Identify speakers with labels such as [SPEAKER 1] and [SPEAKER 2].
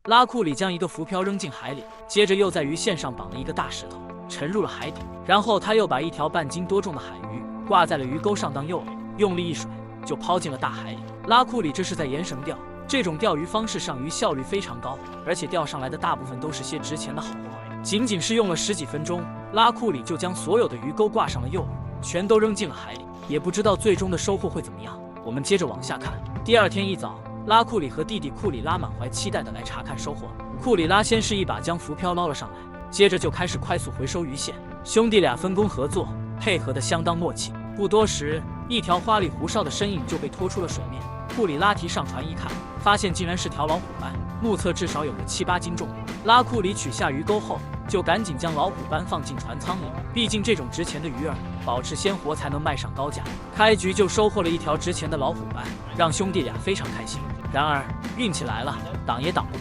[SPEAKER 1] 拉库里将一个浮漂扔进海里，接着又在鱼线上绑了一个大石头，沉入了海底。然后他又把一条半斤多重的海鱼挂在了鱼钩上当诱饵，用力一甩就抛进了大海里。拉库里这是在沿绳钓，这种钓鱼方式上鱼效率非常高，而且钓上来的大部分都是些值钱的好货。仅仅是用了10几分钟，拉库里就将所有的鱼钩挂上了诱饵，全都扔进了海里。也不知道最终的收获会怎么样。我们接着往下看。第二天一早，拉库里和弟弟库里拉满怀期待地来查看收获。库里拉先是一把将浮漂捞了上来，接着就开始快速回收鱼线。兄弟俩分工合作，配合得相当默契。不多时，一条花里胡哨的身影就被拖出了水面。库里拉提上船一看，发现竟然是条老虎斑，目测至少有个7、8斤重。拉库里取下鱼钩后，就赶紧将老虎斑放进船舱里，毕竟这种值钱的鱼儿，保持鲜活才能卖上高价。开局就收获了一条值钱的老虎斑，让兄弟俩非常开心。然而运气来了，挡也挡不